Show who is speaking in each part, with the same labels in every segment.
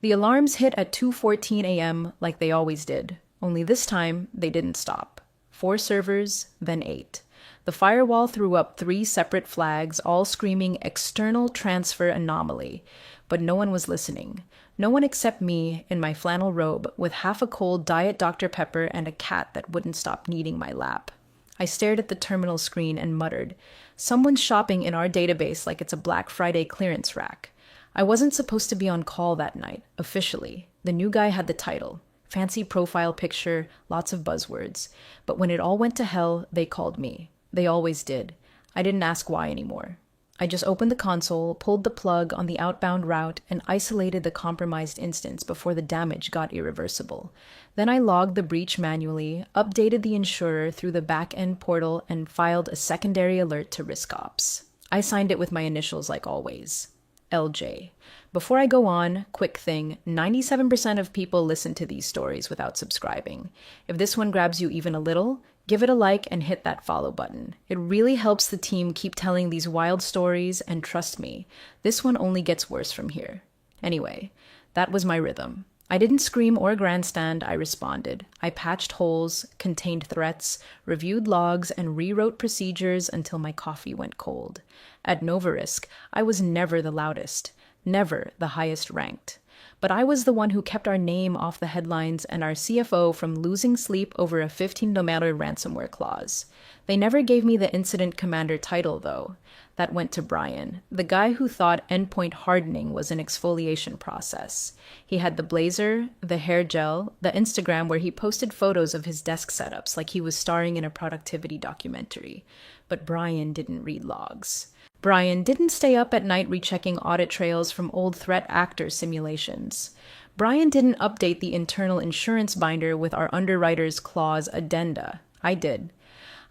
Speaker 1: The alarms hit at 2:14 a.m. like they always did, only this time they didn't stop. 4 servers, then 8. The firewall threw up 3 separate flags, all screaming external transfer anomaly, but no one was listening. No one except me in my flannel robe with half a cold Diet Dr. Pepper and a cat that wouldn't stop kneading my lap. I stared at the terminal screen and muttered, "Someone's shopping in our database like it's a Black Friday clearance rack." I wasn't supposed to be on call that night, officially. The new guy had the title. Fancy profile picture, lots of buzzwords. But when it all went to hell, they called me. They always did. I didn't ask why anymore. I just opened the console, pulled the plug on the outbound route, and isolated the compromised instance before the damage got irreversible. Then I logged the breach manually, updated the insurer through the back-end portal, and filed a secondary alert to Risk Ops. I signed it with my initials like always. LJ. Before I go on, quick thing, 97% of people listen to these stories without subscribing. If this one grabs you even a little, give it a like and hit that follow button. It really helps the team keep telling these wild stories, and trust me, this one only gets worse from here. Anyway, that was my rhythm. I didn't scream or grandstand, I responded. I patched holes, contained threats, reviewed logs, and rewrote procedures until my coffee went cold. At Novarisk, I was never the loudest, never the highest ranked. But I was the one who kept our name off the headlines and our CFO from losing sleep over a $15 ransomware clause. They never gave me the incident commander title, though. That went to Brian, the guy who thought endpoint hardening was an exfoliation process. He had the blazer, the hair gel, the Instagram where he posted photos of his desk setups like he was starring in a productivity documentary. But Brian didn't read logs. Brian didn't stay up at night rechecking audit trails from old threat actor simulations. Brian didn't update the internal insurance binder with our underwriter's clause addenda. I did.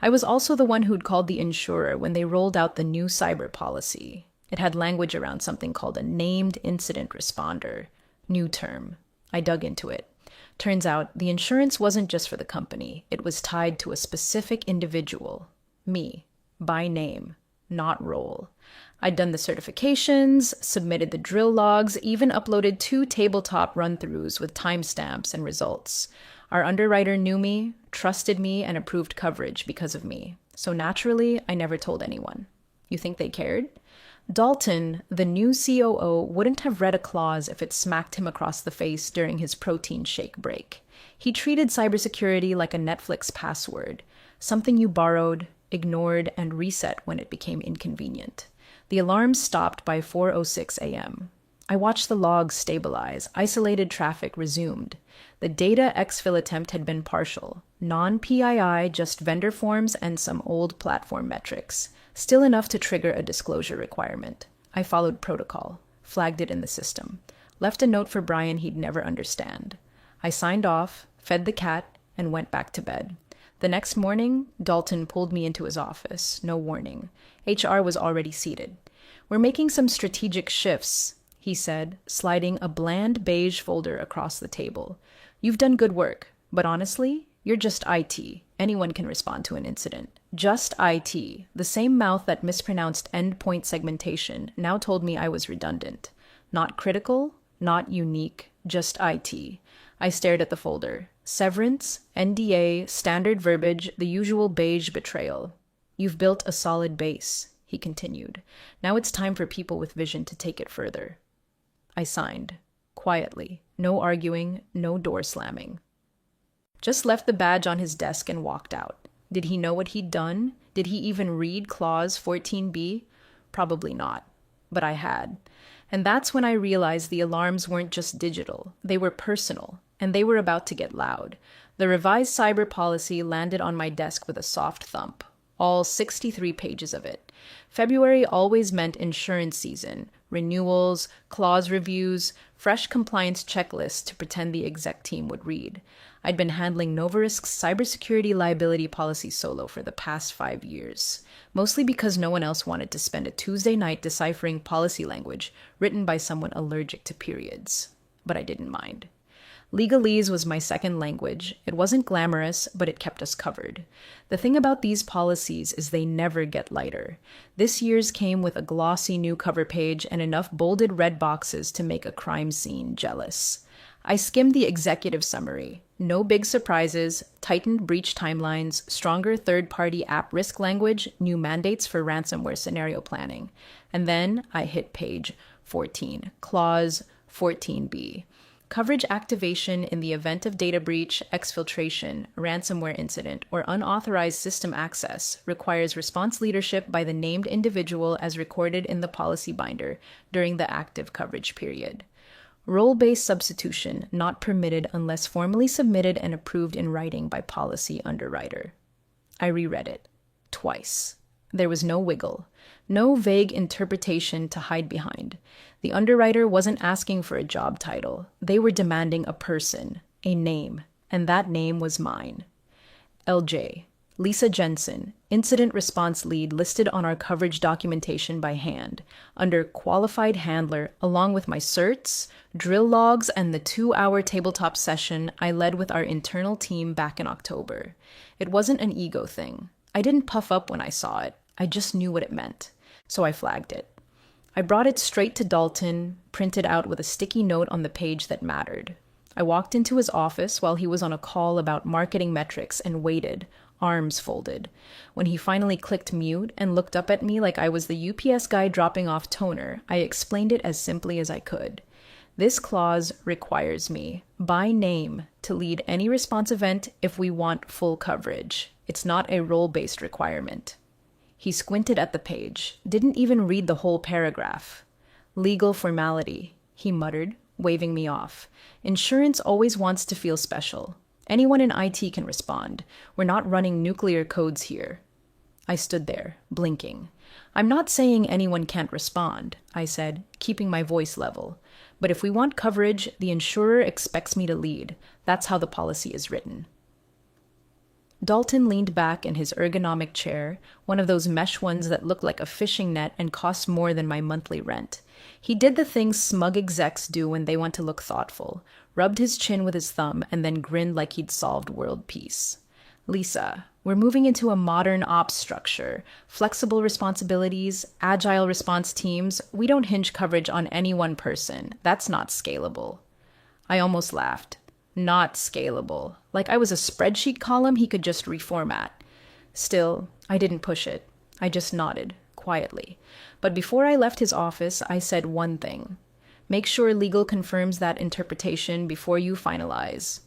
Speaker 1: I was also the one who'd called the insurer when they rolled out the new cyber policy. It had language around something called a named incident responder. New term. I dug into it. Turns out the insurance wasn't just for the company. It was tied to a specific individual. Me. By name. Not role. I'd done the certifications, submitted the drill logs, even uploaded 2 tabletop run-throughs with timestamps and results. Our underwriter knew me, trusted me, and approved coverage because of me. So naturally, I never told anyone. You think they cared? Dalton, the new COO, wouldn't have read a clause if it smacked him across the face during his protein shake break. He treated cybersecurity like a Netflix password, something you borrowed, ignored, and reset when it became inconvenient. The alarms stopped by 4:06 a.m. I watched the logs stabilize. Isolated traffic resumed. The data exfil attempt had been partial. Non-PII, just vendor forms and some old platform metrics. Still enough to trigger a disclosure requirement. I followed protocol. Flagged it in the system. Left a note for Brian he'd never understand. I signed off, fed the cat, and went back to bed. The next morning, Dalton pulled me into his office. No warning. HR was already seated. "We're making some strategic shifts," he said, sliding a bland beige folder across the table. "You've done good work, but honestly, you're just IT. Anyone can respond to an incident. Just IT. The same mouth that mispronounced endpoint segmentation now told me I was redundant. Not critical, not unique, just IT. I stared at the folder. Severance, NDA, standard verbiage, the usual beige betrayal. "You've built a solid base," he continued. "Now it's time for people with vision to take it further." I signed. Quietly. No arguing, no door slamming. Just left the badge on his desk and walked out. Did he know what he'd done? Did he even read Clause 14b? Probably not. But I had. And that's when I realized the alarms weren't just digital. They were personal. And they were about to get loud. The revised cyber policy landed on my desk with a soft thump. All 63 pages of it. February always meant insurance season, renewals, clause reviews, fresh compliance checklists to pretend the exec team would read. I'd been handling Novarisk's cybersecurity liability policy solo for the past 5 years, mostly because no one else wanted to spend a Tuesday night deciphering policy language written by someone allergic to periods. But I didn't mind. Legalese was my second language. It wasn't glamorous, but it kept us covered. The thing about these policies is they never get lighter. This year's came with a glossy new cover page and enough bolded red boxes to make a crime scene jealous. I skimmed the executive summary. No big surprises, tightened breach timelines, stronger third-party app risk language, new mandates for ransomware scenario planning. And then I hit page 14, clause 14b. Coverage activation in the event of data breach, exfiltration, ransomware incident, or unauthorized system access requires response leadership by the named individual as recorded in the policy binder during the active coverage period. Role-based substitution not permitted unless formally submitted and approved in writing by policy underwriter. I reread it. Twice. There was no wiggle. No vague interpretation to hide behind. The underwriter wasn't asking for a job title. They were demanding a person, a name, and that name was mine. LJ, Lisa Jensen, Incident Response Lead listed on our coverage documentation by hand, under Qualified Handler, along with my certs, drill logs, and the 2-hour tabletop session I led with our internal team back in October. It wasn't an ego thing. I didn't puff up when I saw it. I just knew what it meant. So I flagged it. I brought it straight to Dalton, printed out with a sticky note on the page that mattered. I walked into his office while he was on a call about marketing metrics and waited, arms folded. When he finally clicked mute and looked up at me like I was the UPS guy dropping off toner, I explained it as simply as I could. This clause requires me, by name, to lead any response event if we want full coverage. It's not a role-based requirement. He squinted at the page, didn't even read the whole paragraph. Legal formality, he muttered, waving me off. Insurance always wants to feel special. Anyone in IT can respond. We're not running nuclear codes here. I stood there, blinking. I'm not saying anyone can't respond, I said, keeping my voice level. But if we want coverage, the insurer expects me to lead. That's how the policy is written. Dalton leaned back in his ergonomic chair, one of those mesh ones that look like a fishing net and cost more than my monthly rent. He did the things smug execs do when they want to look thoughtful, rubbed his chin with his thumb, and then grinned like he'd solved world peace. Lisa, we're moving into a modern ops structure. Flexible responsibilities, agile response teams. We don't hinge coverage on any one person. That's not scalable. I almost laughed. Not scalable. Like I was a spreadsheet column he could just reformat. Still, I didn't push it. I just nodded, quietly. But before I left his office, I said one thing. Make sure legal confirms that interpretation before you finalize.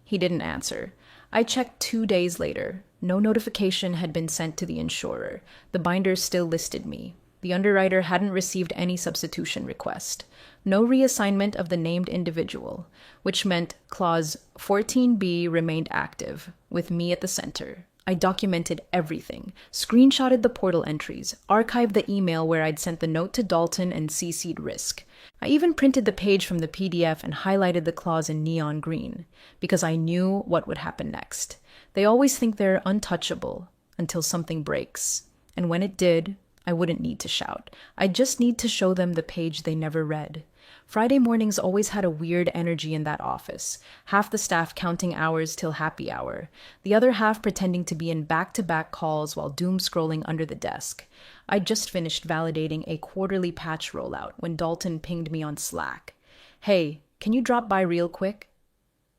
Speaker 1: He didn't answer. I checked 2 days later. No notification had been sent to the insurer. The binder still listed me. The underwriter hadn't received any substitution request. No reassignment of the named individual, which meant clause 14b remained active, with me at the center. I documented everything, screenshotted the portal entries, archived the email where I'd sent the note to Dalton and CC'd risk. I even printed the page from the PDF and highlighted the clause in neon green, because I knew what would happen next. They always think they're untouchable until something breaks. And when it did, I wouldn't need to shout. I'd just need to show them the page they never read. Friday mornings always had a weird energy in that office, half the staff counting hours till happy hour, the other half pretending to be in back-to-back calls while doom-scrolling under the desk. I'd just finished validating a quarterly patch rollout when Dalton pinged me on Slack. Hey, can you drop by real quick?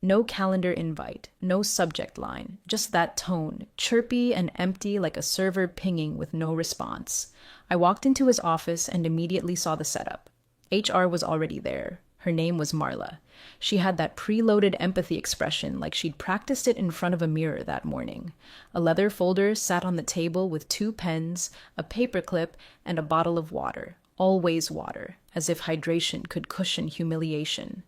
Speaker 1: No calendar invite, no subject line, just that tone, chirpy and empty like a server pinging with no response. I walked into his office and immediately saw the setup. HR was already there. Her name was Marla. She had that preloaded empathy expression like she'd practiced it in front of a mirror that morning. A leather folder sat on the table with 2 pens, a paperclip, and a bottle of water. Always water, as if hydration could cushion humiliation.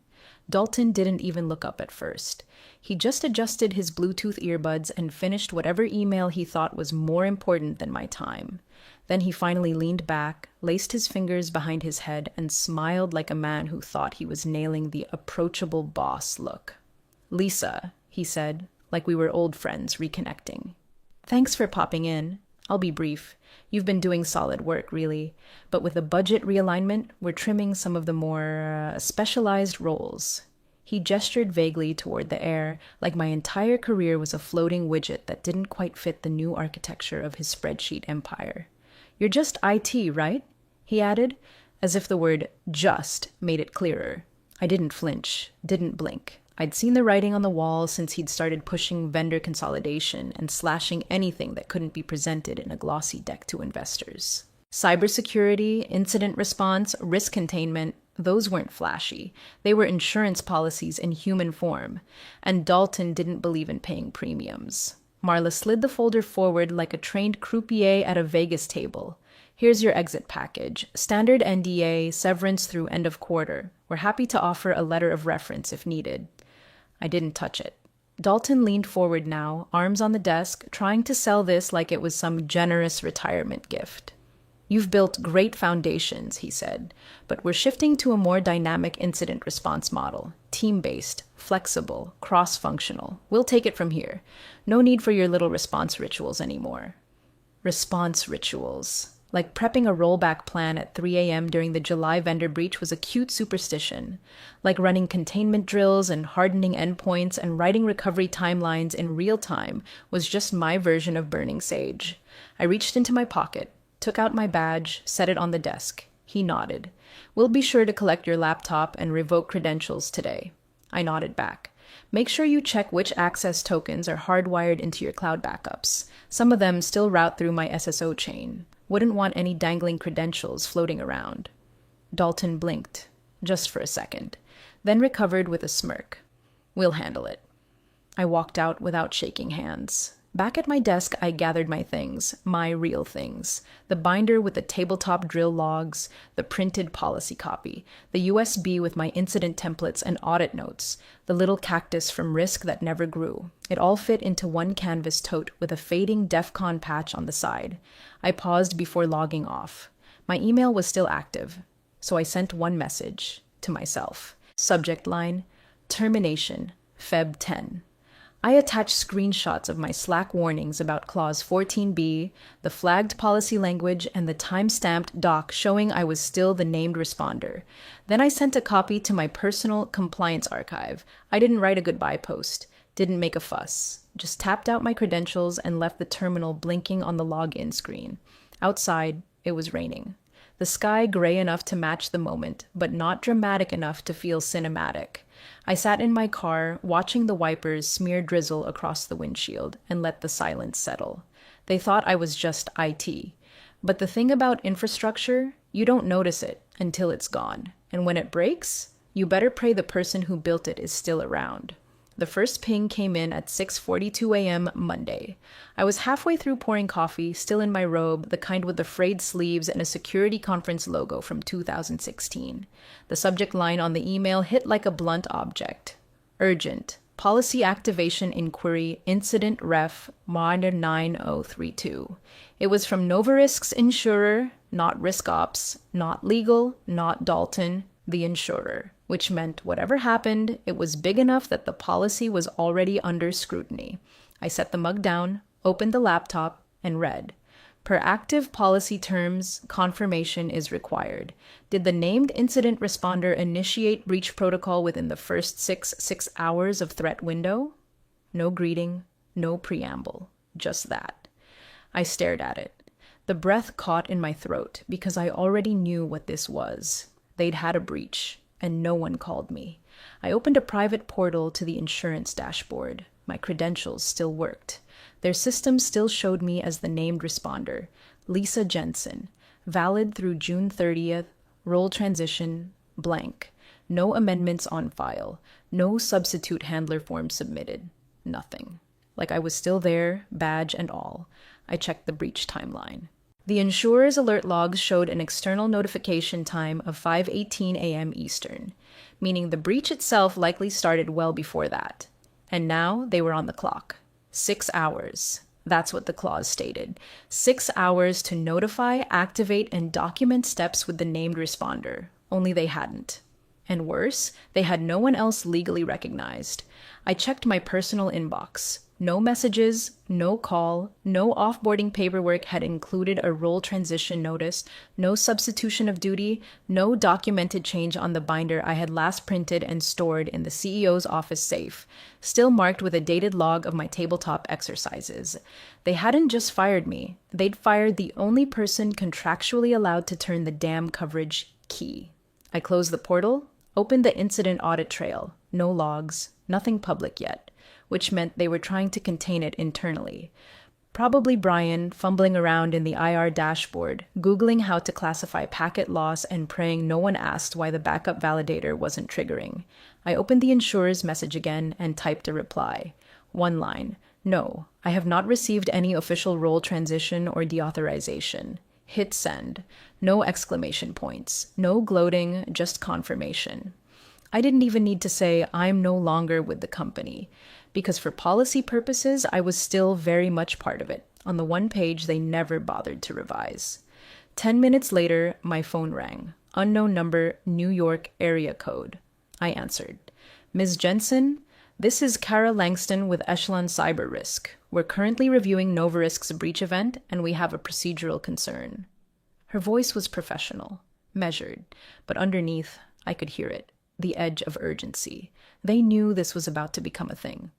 Speaker 1: Dalton didn't even look up at first. He just adjusted his Bluetooth earbuds and finished whatever email he thought was more important than my time. Then he finally leaned back, laced his fingers behind his head, and smiled like a man who thought he was nailing the approachable boss look. Lisa, he said, like we were old friends reconnecting. Thanks for popping in. I'll be brief. You've been doing solid work, really. But with the budget realignment, we're trimming some of the more specialized roles. He gestured vaguely toward the air, like my entire career was a floating widget that didn't quite fit the new architecture of his spreadsheet empire. "You're just IT, right?" he added, as if the word just made it clearer. I didn't flinch, didn't blink. I'd seen the writing on the wall since he'd started pushing vendor consolidation and slashing anything that couldn't be presented in a glossy deck to investors. Cybersecurity, incident response, risk containment, those weren't flashy. They were insurance policies in human form, and Dalton didn't believe in paying premiums. Marla slid the folder forward like a trained croupier at a Vegas table. "Here's your exit package. Standard NDA, severance through end of quarter. We're happy to offer a letter of reference if needed." I didn't touch it. Dalton leaned forward now, arms on the desk, trying to sell this like it was some generous retirement gift. "You've built great foundations," he said, "but we're shifting to a more dynamic incident response model. Team-based, flexible, cross-functional. We'll take it from here. No need for your little response rituals anymore." Response rituals. Like prepping a rollback plan at 3 a.m. during the July vendor breach was a cute superstition. Like running containment drills and hardening endpoints and writing recovery timelines in real time was just my version of burning sage. I reached into my pocket, took out my badge, set it on the desk. He nodded. "We'll be sure to collect your laptop and revoke credentials today." I nodded back. "Make sure you check which access tokens are hardwired into your cloud backups. Some of them still route through my SSO chain. Wouldn't want any dangling credentials floating around." Dalton blinked, just for a second, then recovered with a smirk. "We'll handle it." I walked out without shaking hands. Back at my desk, I gathered my things, my real things. The binder with the tabletop drill logs, the printed policy copy, the USB with my incident templates and audit notes, the little cactus from Risk that never grew. It all fit into one canvas tote with a fading DEFCON patch on the side. I paused before logging off. My email was still active, so I sent one message to myself. Subject line, "Termination, Feb 10. I attached screenshots of my Slack warnings about Clause 14b, the flagged policy language, and the time-stamped doc showing I was still the named responder. Then I sent a copy to my personal compliance archive. I didn't write a goodbye post, didn't make a fuss, just tapped out my credentials and left the terminal blinking on the login screen. Outside, it was raining. The sky gray enough to match the moment, but not dramatic enough to feel cinematic. I sat in my car, watching the wipers smear drizzle across the windshield, and let the silence settle. They thought I was just IT. But the thing about infrastructure, you don't notice it until it's gone. And when it breaks, you better pray the person who built it is still around. The first ping came in at 6:42 a.m. Monday. I was halfway through pouring coffee, still in my robe, the kind with the frayed sleeves and a security conference logo from 2016. The subject line on the email hit like a blunt object. "Urgent. Policy activation inquiry, incident ref, MOD 9032. It was from Novarisk's insurer, not Risk Ops, not legal, not Dalton, the insurer. Which meant whatever happened, it was big enough that the policy was already under scrutiny. I set the mug down, opened the laptop, and read. Per active policy terms, confirmation is required. Did the named incident responder initiate breach protocol within the first 6 hours of threat window? No greeting, no preamble, just that. I stared at it. The breath caught in my throat because I already knew what this was. They'd had a breach. And no one called me. I opened a private portal to the insurance dashboard. My credentials still worked. Their system still showed me as the named responder, Lisa Jensen, valid through June 30th, role transition, blank. No amendments on file. No substitute handler form submitted. Nothing. Like I was still there, badge and all. I checked the breach timeline. The insurer's alert logs showed an external notification time of 5:18 a.m. Eastern, meaning the breach itself likely started well before that. And now they were on the clock. 6 hours. That's what the clause stated. 6 hours to notify, activate, and document steps with the named responder. Only they hadn't. And worse, they had no one else legally recognized. I checked my personal inbox. No messages, no call, no offboarding paperwork had included a role transition notice, no substitution of duty, no documented change on the binder I had last printed and stored in the CEO's office safe, still marked with a dated log of my tabletop exercises. They hadn't just fired me, they'd fired the only person contractually allowed to turn the damn coverage key. I closed the portal, opened the incident audit trail, no logs, nothing public yet, which meant they were trying to contain it internally. Probably Brian, fumbling around in the IR dashboard, Googling how to classify packet loss and praying no one asked why the backup validator wasn't triggering. I opened the insurer's message again and typed a reply. One line. No, I have not received any official role transition or deauthorization. Hit send. No exclamation points. No gloating, just confirmation. I didn't even need to say I'm no longer with the company, because for policy purposes, I was still very much part of it, on the one page they never bothered to revise. 10 minutes later, my phone rang. Unknown number, New York area code. I answered. Ms. Jensen, this is Kara Langston with Echelon Cyber Risk. We're currently reviewing Novarisk's breach event, and we have a procedural concern. Her voice was professional, measured, but underneath, I could hear it, the edge of urgency. They knew this was about to become a thing.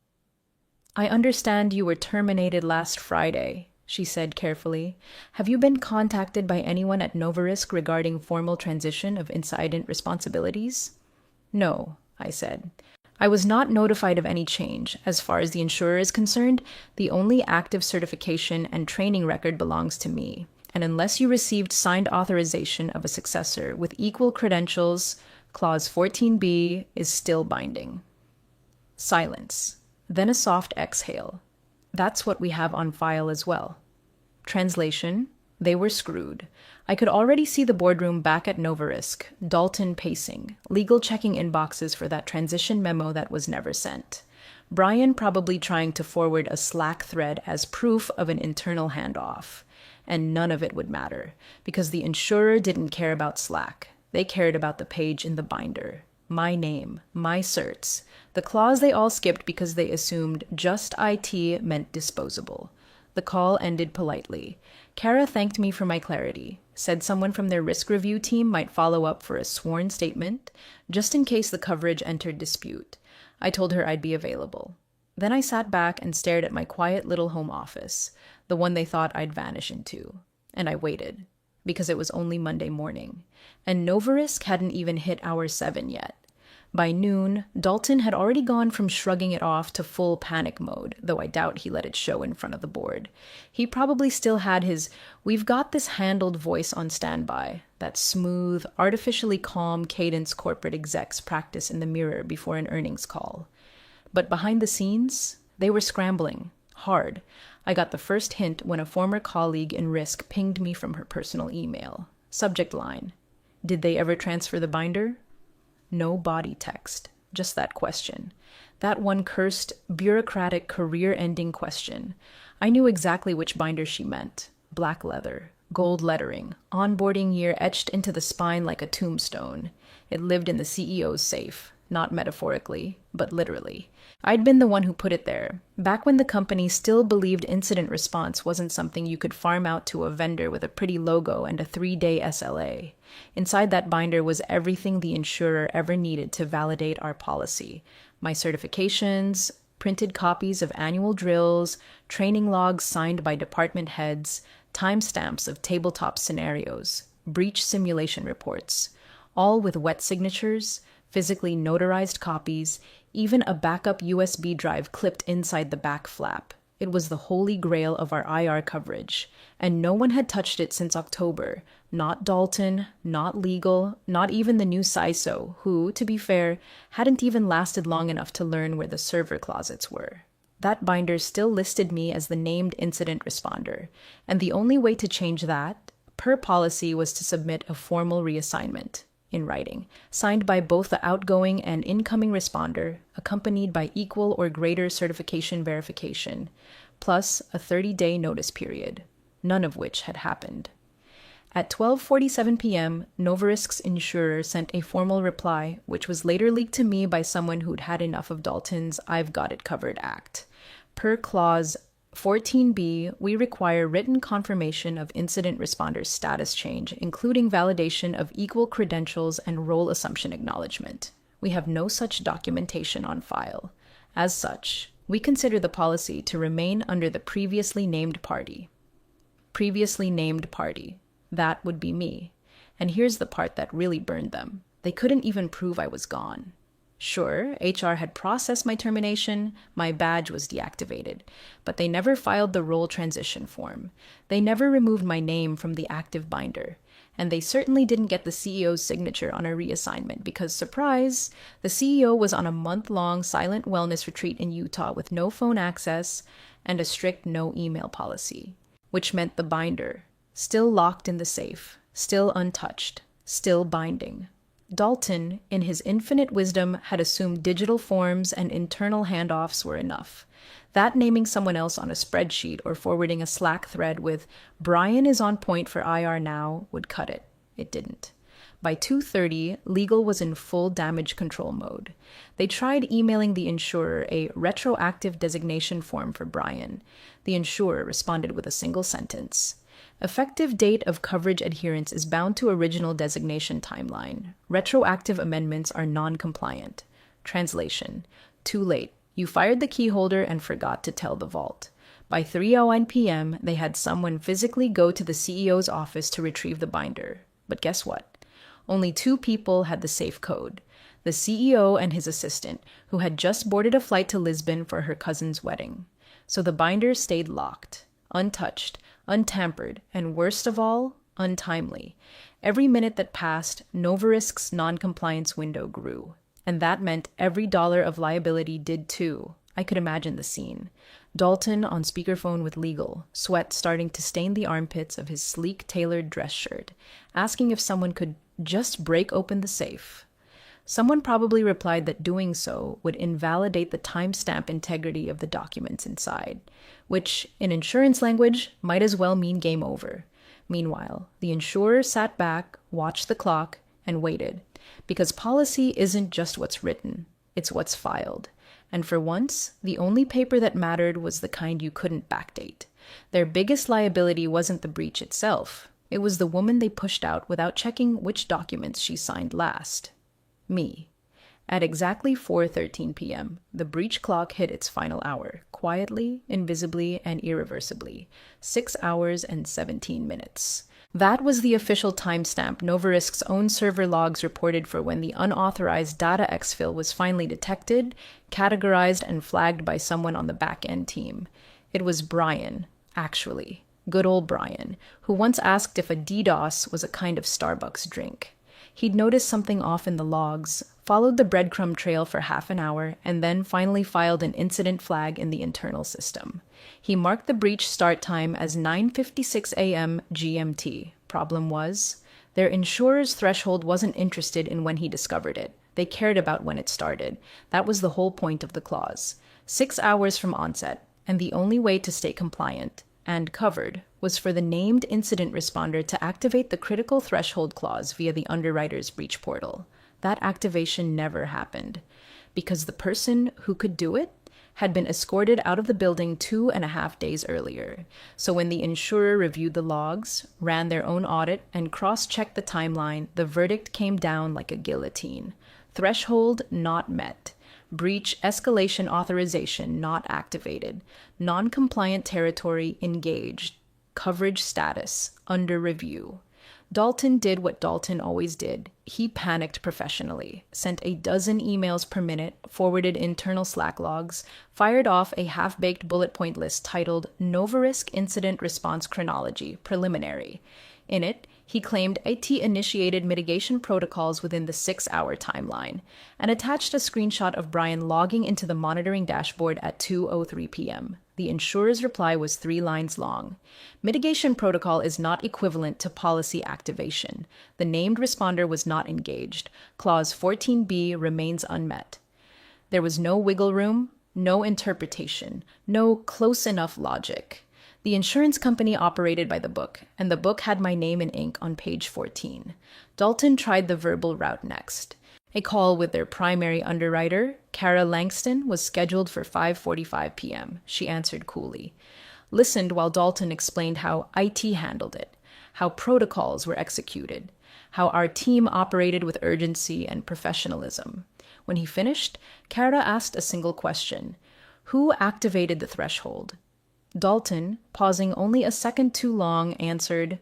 Speaker 1: I understand you were terminated last Friday, she said carefully. Have you been contacted by anyone at Novarisk regarding formal transition of incident responsibilities? No, I said. I was not notified of any change. As far as the insurer is concerned, the only active certification and training record belongs to me. And unless you received signed authorization of a successor with equal credentials, Clause 14b is still binding. Silence. Then a soft exhale. That's what we have on file as well. Translation. They were screwed. I could already see the boardroom back at Novarisk, Dalton pacing, legal checking inboxes for that transition memo that was never sent. Brian probably trying to forward a Slack thread as proof of an internal handoff. And none of it would matter, because the insurer didn't care about Slack. They cared about the page in the binder. My name, my certs. The clause they all skipped because they assumed just IT meant disposable. The call ended politely. Kara thanked me for my clarity, said someone from their risk review team might follow up for a sworn statement, just in case the coverage entered dispute. I told her I'd be available. Then I sat back and stared at my quiet little home office, the one they thought I'd vanish into. And I waited, because it was only Monday morning, and Novarisk hadn't even hit hour 7 yet. By noon, Dalton had already gone from shrugging it off to full panic mode, though I doubt he let it show in front of the board. He probably still had his "we've got this handled" voice on standby, that smooth, artificially calm cadence corporate execs practice in the mirror before an earnings call. But behind the scenes, they were scrambling, hard. I got the first hint when a former colleague in risk pinged me from her personal email. Subject line: did they ever transfer the binder? No body text, just that question. That one cursed, bureaucratic, career-ending question. I knew exactly which binder she meant. Black leather, gold lettering, onboarding year etched into the spine like a tombstone. It lived in the CEO's safe, not metaphorically, but literally. I'd been the one who put it there, back when the company still believed incident response wasn't something you could farm out to a vendor with a pretty logo and a 3-day SLA. Inside that binder was everything the insurer ever needed to validate our policy. My certifications, printed copies of annual drills, training logs signed by department heads, timestamps of tabletop scenarios, breach simulation reports, all with wet signatures, physically notarized copies, even a backup USB drive clipped inside the back flap. It was the holy grail of our IR coverage, and no one had touched it since October. Not Dalton, not legal, not even the new CISO, who, to be fair, hadn't even lasted long enough to learn where the server closets were. That binder still listed me as the named incident responder, and the only way to change that, per policy, was to submit a formal reassignment, in writing, signed by both the outgoing and incoming responder, accompanied by equal or greater certification verification, plus a 30-day notice period, none of which had happened. At 12:47 p.m., Novarisk's insurer sent a formal reply, which was later leaked to me by someone who'd had enough of Dalton's "I've got it covered" act. Per clause 14B, we require written confirmation of incident responders' status change, including validation of equal credentials and role assumption acknowledgement. We have no such documentation on file. As such, we consider the policy to remain under the previously named party. Previously named party. That would be me. And here's the part that really burned them. They couldn't even prove I was gone. Sure, HR had processed my termination, my badge was deactivated, but they never filed the role transition form. They never removed my name from the active binder. And they certainly didn't get the CEO's signature on a reassignment because, surprise, the CEO was on a month-long silent wellness retreat in Utah with no phone access and a strict no email policy, which meant the binder, still locked in the safe, still untouched, still binding. Dalton, in his infinite wisdom, had assumed digital forms and internal handoffs were enough. That naming someone else on a spreadsheet or forwarding a Slack thread with "Brian is on point for IR now" would cut it. It didn't. By 2:30, legal was in full damage control mode. They tried emailing the insurer a retroactive designation form for Brian. The insurer responded with a single sentence. Effective date of coverage adherence is bound to original designation timeline. Retroactive amendments are non-compliant. Translation: too late. You fired the key holder and forgot to tell the vault. By 3:01 p.m., they had someone physically go to the CEO's office to retrieve the binder. But guess what? Only 2 people had the safe code. The CEO and his assistant, who had just boarded a flight to Lisbon for her cousin's wedding. So the binder stayed locked, untouched, untampered, and worst of all, untimely. Every minute that passed, Novarisk's non-compliance window grew. And that meant every dollar of liability did too. I could imagine the scene. Dalton on speakerphone with legal, sweat starting to stain the armpits of his sleek tailored dress shirt, asking if someone could just break open the safe. Someone probably replied that doing so would invalidate the timestamp integrity of the documents inside, which, in insurance language, might as well mean game over. Meanwhile, the insurer sat back, watched the clock, and waited, because policy isn't just what's written, it's what's filed. And for once, the only paper that mattered was the kind you couldn't backdate. Their biggest liability wasn't the breach itself. It was the woman they pushed out without checking which documents she signed last. Me. At exactly 4:13 p.m., the breach clock hit its final hour, quietly, invisibly, and irreversibly. 6 hours and 17 minutes. That was the official timestamp Novarisk's own server logs reported for when the unauthorized data exfil was finally detected, categorized, and flagged by someone on the back-end team. It was Brian, actually. Good old Brian, who once asked if a DDoS was a kind of Starbucks drink. He'd noticed something off in the logs, followed the breadcrumb trail for half an hour, and then finally filed an incident flag in the internal system. He marked the breach start time as 9:56 a.m. GMT. Problem was, their insurer's threshold wasn't interested in when he discovered it. They cared about when it started. That was the whole point of the clause. 6 hours from onset, and the only way to stay compliant and covered was for the named incident responder to activate the critical threshold clause via the underwriter's breach portal. That activation never happened, because the person who could do it had been escorted out of the building 2.5 days earlier. So when the insurer reviewed the logs, ran their own audit, and cross-checked the timeline, the verdict came down like a guillotine. Threshold not met. Breach escalation authorization not activated. Non-compliant territory engaged. Coverage status under review. Dalton did what Dalton always did. He panicked professionally, sent a dozen emails per minute, forwarded internal Slack logs, fired off a half-baked bullet point list titled Novarisk Incident Response Chronology, Preliminary. In it, he claimed IT initiated mitigation protocols within the 6-hour timeline, and attached a screenshot of Brian logging into the monitoring dashboard at 2:03 p.m. The insurer's reply was 3 lines long. Mitigation protocol is not equivalent to policy activation. The named responder was not engaged. Clause 14B remains unmet. There was no wiggle room, no interpretation, no close enough logic. The insurance company operated by the book, and the book had my name in ink on page 14. Dalton tried the verbal route next. A call with their primary underwriter, Kara Langston, was scheduled for 5:45 p.m. She answered coolly, listened while Dalton explained how IT handled it, how protocols were executed, how our team operated with urgency and professionalism. When he finished, Kara asked a single question: who activated the threshold? Dalton, pausing only a second too long, answered,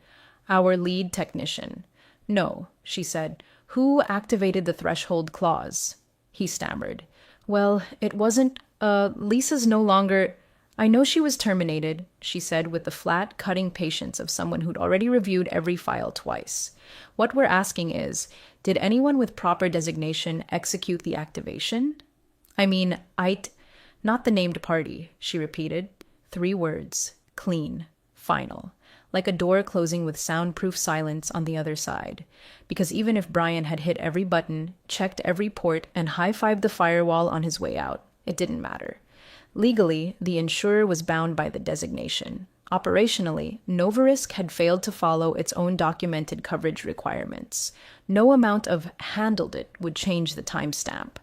Speaker 1: our lead technician. No, she said. Who activated the threshold clause? He stammered. Well, it wasn't, Lisa's no longer. I know she was terminated, she said with the flat, cutting patience of someone who'd already reviewed every file twice. What we're asking is, did anyone with proper designation execute the activation? I mean, not the named party, she repeated. 3 words. Clean. Final. Like a door closing with soundproof silence on the other side. Because even if Brian had hit every button, checked every port, and high-fived the firewall on his way out, it didn't matter. Legally, the insurer was bound by the designation. Operationally, Novarisk had failed to follow its own documented coverage requirements. No amount of handled it would change the timestamp.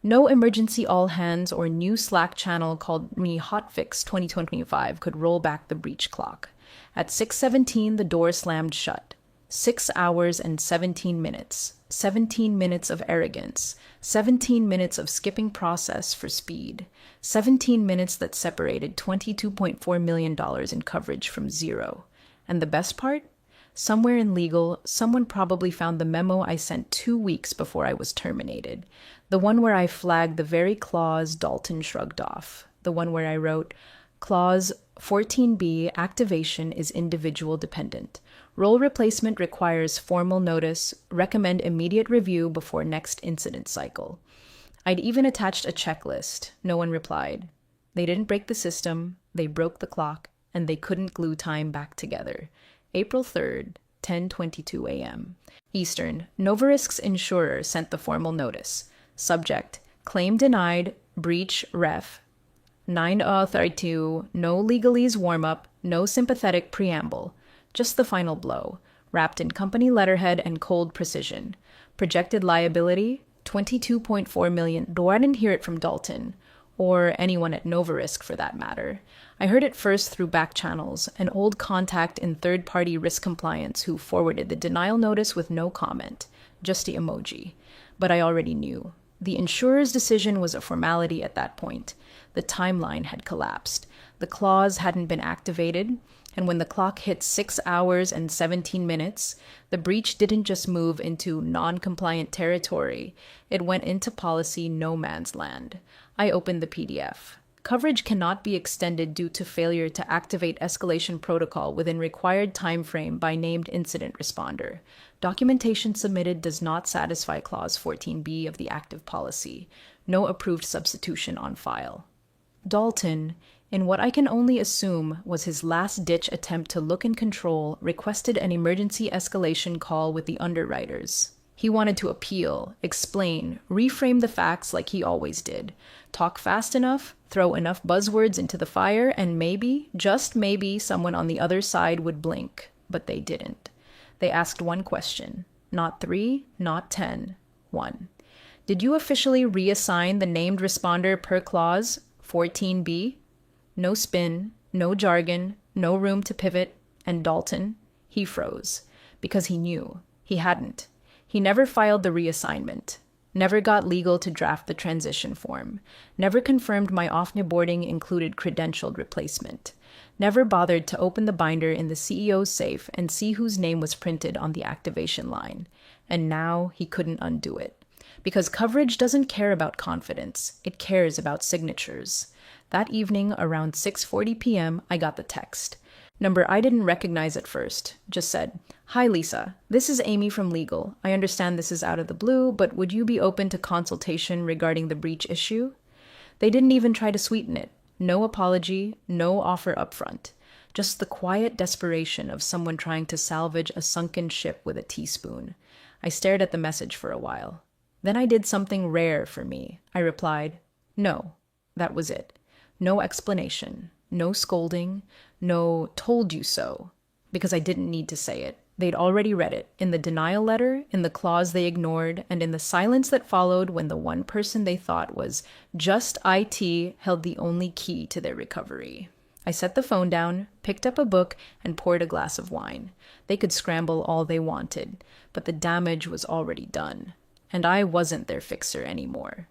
Speaker 1: No emergency all-hands or new Slack channel called me Hotfix 2025 could roll back the breach clock. At 6:17, the door slammed shut. 6 hours and 17 minutes. 17 minutes of arrogance. 17 minutes of skipping process for speed. 17 minutes that separated $22.4 million in coverage from zero. And the best part? Somewhere in legal, someone probably found the memo I sent 2 weeks before I was terminated. The one where I flagged the very clause Dalton shrugged off. The one where I wrote, Clause 14B, activation is individual dependent. Role replacement requires formal notice. Recommend immediate review before next incident cycle. I'd even attached a checklist. No one replied. They didn't break the system, they broke the clock, and they couldn't glue time back together. April 3rd, 10:22 a.m. Eastern, Novarisk's insurer sent the formal notice. Subject, claim denied, breach ref. 9:32, no legalese warm-up, no sympathetic preamble. Just the final blow, wrapped in company letterhead and cold precision. Projected liability, $22.4 million. Though I didn't hear it from Dalton, or anyone at Novarisk for that matter. I heard it first through back channels, an old contact in third-party risk compliance who forwarded the denial notice with no comment, just the emoji. But I already knew. The insurer's decision was a formality at that point. The timeline had collapsed. The clause hadn't been activated, and when the clock hit 6 hours and 17 minutes, the breach didn't just move into non-compliant territory. It went into policy no man's land. I opened the PDF. Coverage cannot be extended due to failure to activate escalation protocol within required time frame by named incident responder. Documentation submitted does not satisfy Clause 14B of the active policy. No approved substitution on file. Dalton, in what I can only assume was his last-ditch attempt to look in control, requested an emergency escalation call with the underwriters. He wanted to appeal, explain, reframe the facts like he always did, talk fast enough, throw enough buzzwords into the fire, and maybe, just maybe, someone on the other side would blink. But they didn't. They asked one question. Not 3, not 10. 1. Did you officially reassign the named responder per clause 14B? No spin, no jargon, no room to pivot, and Dalton, he froze. Because he knew. He hadn't. He never filed the reassignment. Never got legal to draft the transition form. Never confirmed my off-boarding included credentialed replacement. Never bothered to open the binder in the CEO's safe and see whose name was printed on the activation line. And now he couldn't undo it. Because coverage doesn't care about confidence. It cares about signatures. That evening, around 6:40 p.m., I got the text. Number I didn't recognize at first. Just said, Hi Lisa, this is Amy from legal. I understand this is out of the blue, but would you be open to consultation regarding the breach issue? They didn't even try to sweeten it. No apology, no offer upfront. Just the quiet desperation of someone trying to salvage a sunken ship with a teaspoon. I stared at the message for a while. Then I did something rare for me. I replied, No. That was it. No explanation. No scolding. No told you so. Because I didn't need to say it. They'd already read it, in the denial letter, in the clause they ignored, and in the silence that followed when the one person they thought was just IT held the only key to their recovery. I set the phone down, picked up a book, and poured a glass of wine. They could scramble all they wanted, but the damage was already done. And I wasn't their fixer anymore.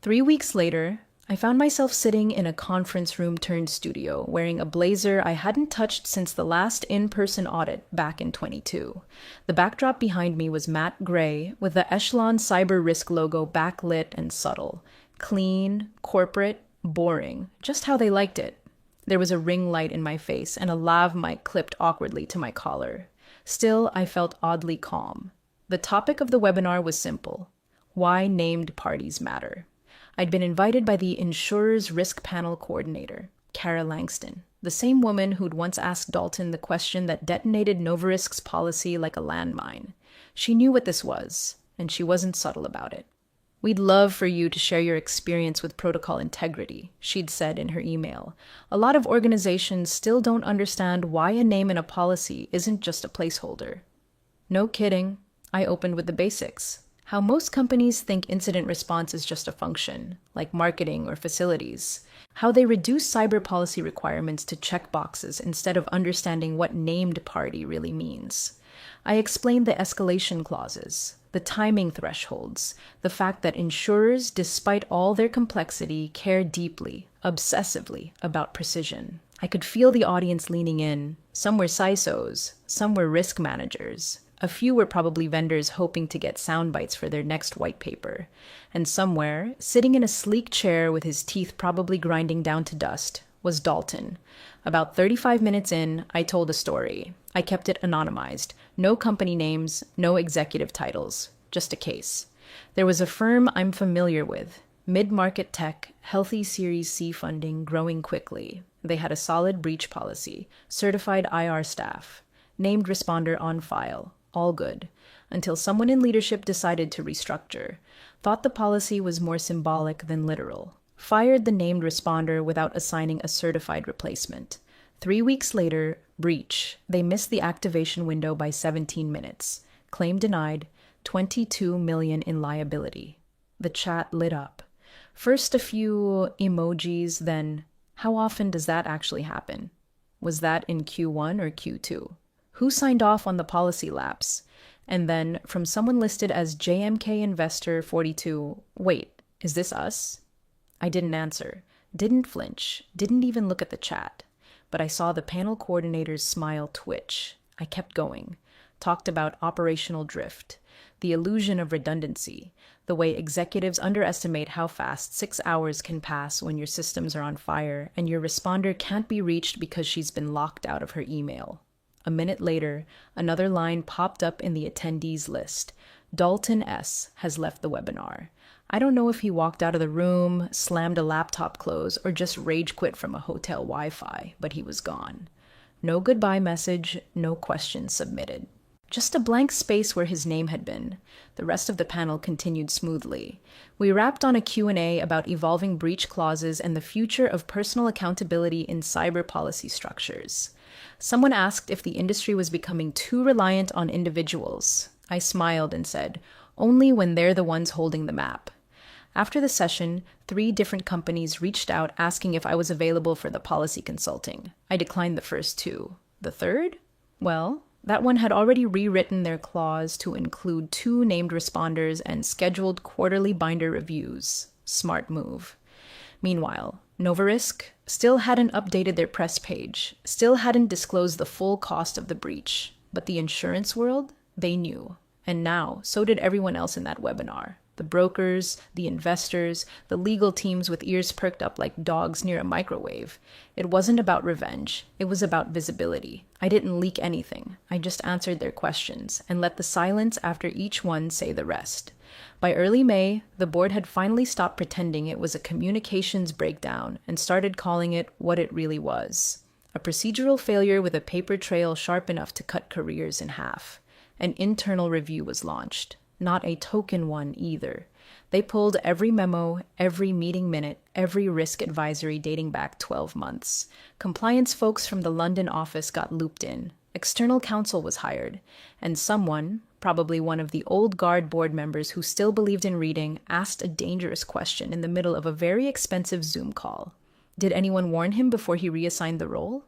Speaker 1: 3 weeks later, I found myself sitting in a conference room turned studio, wearing a blazer I hadn't touched since the last in-person audit back in 22. The backdrop behind me was matte gray, with the Echelon Cyber Risk logo backlit and subtle. Clean, corporate, boring, just how they liked it. There was a ring light in my face, and a lav mic clipped awkwardly to my collar. Still, I felt oddly calm. The topic of the webinar was simple: why named parties matter. I'd been invited by the insurer's risk panel coordinator, Kara Langston, the same woman who'd once asked Dalton the question that detonated Novarisk's policy like a landmine. She knew what this was, and she wasn't subtle about it. "We'd love for you to share your experience with protocol integrity," she'd said in her email. "A lot of organizations still don't understand why a name in a policy isn't just a placeholder." No kidding. I opened with the basics. How most companies think incident response is just a function, like marketing or facilities. How they reduce cyber policy requirements to check boxes instead of understanding what named party really means. I explained the escalation clauses, the timing thresholds, the fact that insurers, despite all their complexity, care deeply, obsessively about precision. I could feel the audience leaning in. Some were CISOs, some were risk managers. A few were probably vendors hoping to get sound bites for their next white paper. And somewhere, sitting in a sleek chair with his teeth probably grinding down to dust, was Dalton. About 35 minutes in, I told a story. I kept it anonymized. No company names, no executive titles. Just a case. There was a firm I'm familiar with. Mid-market tech, healthy Series C funding, growing quickly. They had a solid breach policy, certified IR staff, named responder on file. All good, until someone in leadership decided to restructure, thought the policy was more symbolic than literal, fired the named responder without assigning a certified replacement. 3 weeks later, breach. They missed the activation window by 17 minutes. Claim denied, $22 million in liability. The chat lit up. First a few emojis, then, how often does that actually happen? Was that in Q1 or Q2? Who signed off on the policy lapse? And then, from someone listed as JMK Investor 42, wait, is this us? I didn't answer, didn't flinch, didn't even look at the chat. But I saw the panel coordinator's smile twitch. I kept going. Talked about operational drift, the illusion of redundancy, the way executives underestimate how fast 6 hours can pass when your systems are on fire and your responder can't be reached because she's been locked out of her email. A minute later, another line popped up in the attendees list. Dalton S. has left the webinar. I don't know if he walked out of the room, slammed a laptop close, or just rage quit from a hotel Wi-Fi, but he was gone. No goodbye message, no questions submitted. Just a blank space where his name had been. The rest of the panel continued smoothly. We wrapped on a Q&A about evolving breach clauses and the future of personal accountability in cyber policy structures. Someone asked if the industry was becoming too reliant on individuals. I smiled and said, only when they're the ones holding the map. After the session, 3 different companies reached out asking if I was available for the policy consulting. I declined the first 2. The third? Well, that one had already rewritten their clause to include 2 named responders and scheduled quarterly binder reviews. Smart move. Meanwhile, Novarisk still hadn't updated their press page, still hadn't disclosed the full cost of the breach. But the insurance world, they knew. And now, so did everyone else in that webinar. The brokers, the investors, the legal teams with ears perked up like dogs near a microwave. It wasn't about revenge. It was about visibility. I didn't leak anything. I just answered their questions and let the silence after each one say the rest. By early May, the board had finally stopped pretending it was a communications breakdown and started calling it what it really was. A procedural failure with a paper trail sharp enough to cut careers in half. An internal review was launched. Not a token one either. They pulled every memo, every meeting minute, every risk advisory dating back 12 months. Compliance folks from the London office got looped in. External counsel was hired, and someone, probably one of the old guard board members who still believed in reading, asked a dangerous question in the middle of a very expensive Zoom call. Did anyone warn him before he reassigned the role?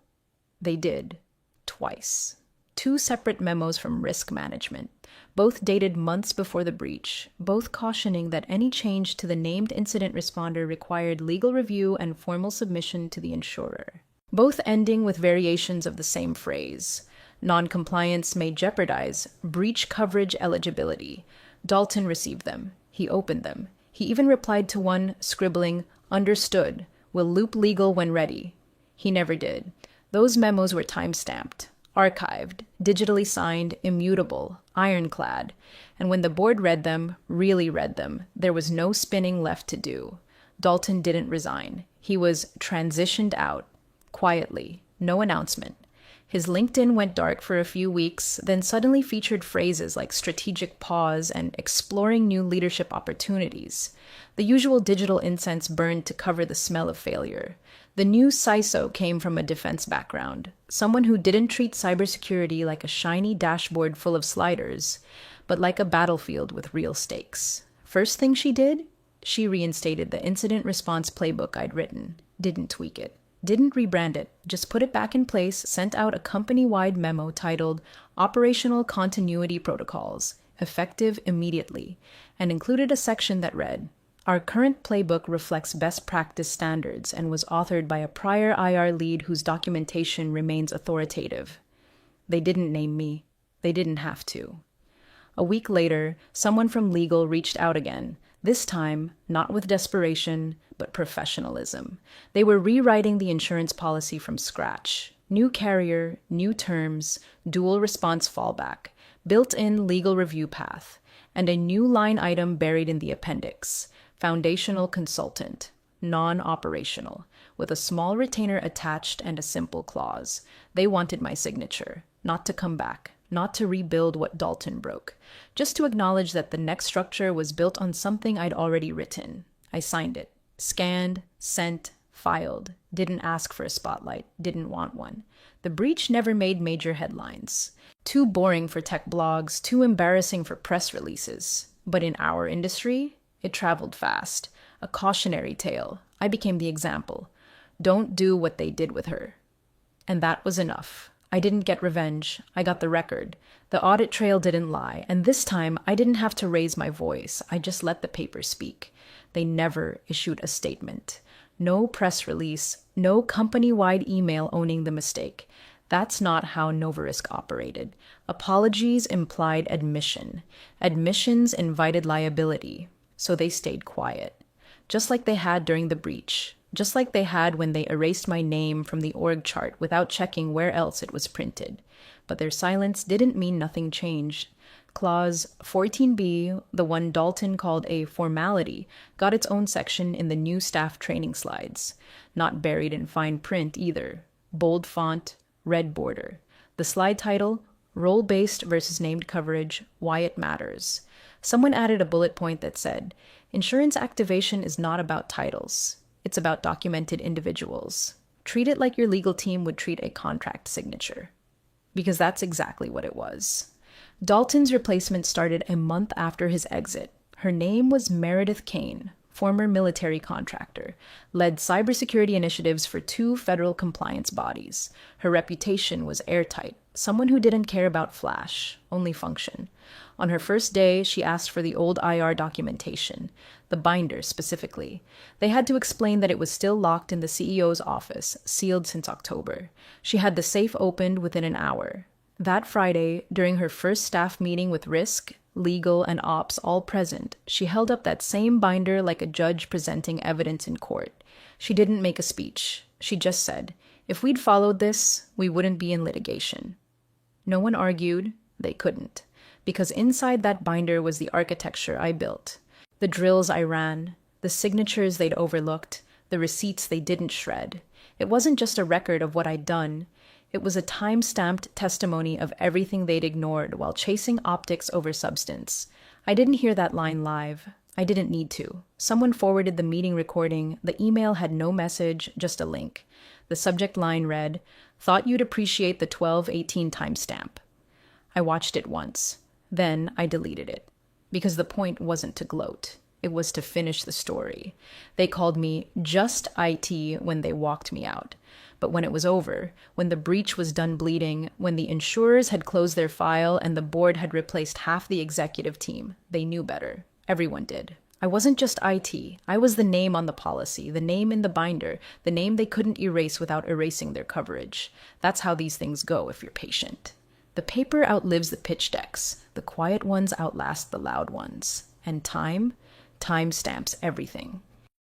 Speaker 1: They did. Twice. Two separate memos from risk management, both dated months before the breach, both cautioning that any change to the named incident responder required legal review and formal submission to the insurer. Both ending with variations of the same phrase. Non-compliance may jeopardize breach coverage eligibility. Dalton received them. He opened them. He even replied to one, scribbling, "Understood. Will loop legal when ready." He never did. Those memos were time-stamped, archived, digitally signed, immutable, ironclad. And when the board read them, really read them, there was no spinning left to do. Dalton didn't resign. He was transitioned out, quietly, no announcement. His LinkedIn went dark for a few weeks, then suddenly featured phrases like strategic pause and exploring new leadership opportunities. The usual digital incense burned to cover the smell of failure. The new CISO came from a defense background, someone who didn't treat cybersecurity like a shiny dashboard full of sliders, but like a battlefield with real stakes. First thing she did? She reinstated the incident response playbook I'd written, didn't tweak it. Didn't rebrand it, just put it back in place, sent out a company-wide memo titled Operational Continuity Protocols, effective immediately, and included a section that read, "Our current playbook reflects best practice standards and was authored by a prior IR lead whose documentation remains authoritative." They didn't name me. They didn't have to. A week later, someone from legal reached out again, this time not with desperation, but professionalism. They were rewriting the insurance policy from scratch. New carrier, new terms, dual response fallback, built-in legal review path, and a new line item buried in the appendix, foundational consultant, non-operational, with a small retainer attached and a simple clause. They wanted my signature, not to come back, not to rebuild what Dalton broke, just to acknowledge that the next structure was built on something I'd already written. I signed it, scanned, sent, filed, didn't ask for a spotlight, didn't want one. The breach never made major headlines. Too boring for tech blogs, too embarrassing for press releases. But in our industry, it traveled fast. A cautionary tale. I became the example. Don't do what they did with her. And that was enough. I didn't get revenge. I got the record. The audit trail didn't lie. And this time, I didn't have to raise my voice. I just let the paper speak. They never issued a statement. No press release. No company-wide email owning the mistake. That's not how Novarisk operated. Apologies implied admission. Admissions invited liability. So they stayed quiet. Just like they had during the breach. Just like they had when they erased my name from the org chart without checking where else it was printed. But their silence didn't mean nothing changed. Clause 14b, the one Dalton called a formality, got its own section in the new staff training slides. Not buried in fine print either. Bold font, red border. The slide title, Role-Based versus Named Coverage, Why It Matters. Someone added a bullet point that said, Insurance activation is not about titles. It's about documented individuals. Treat it like your legal team would treat a contract signature. Because that's exactly what it was. Dalton's replacement started a month after his exit. Her name was Meredith Kane, former military contractor, led cybersecurity initiatives for 2 federal compliance bodies. Her reputation was airtight, someone who didn't care about flash, only function. On her first day, she asked for the old IR documentation, the binder specifically. They had to explain that it was still locked in the CEO's office, sealed since October. She had the safe opened within an hour. That Friday, during her first staff meeting with risk, legal, and ops all present, she held up that same binder like a judge presenting evidence in court. She didn't make a speech. She just said, if we'd followed this, we wouldn't be in litigation. No one argued. They couldn't. Because inside that binder was the architecture I built, the drills I ran, the signatures they'd overlooked, the receipts they didn't shred. It wasn't just a record of what I'd done. It was a time-stamped testimony of everything they'd ignored while chasing optics over substance. I didn't hear that line live. I didn't need to. Someone forwarded the meeting recording. The email had no message, just a link. The subject line read, "Thought you'd appreciate the 12:18 timestamp." I watched it once. Then I deleted it. Because the point wasn't to gloat. It was to finish the story. They called me just IT when they walked me out. But when it was over, when the breach was done bleeding, when the insurers had closed their file and the board had replaced half the executive team, they knew better. Everyone did. I wasn't just IT. I was the name on the policy, the name in the binder, the name they couldn't erase without erasing their coverage. That's how these things go if you're patient. The paper outlives the pitch decks. The quiet ones outlast the loud ones. And time stamps everything.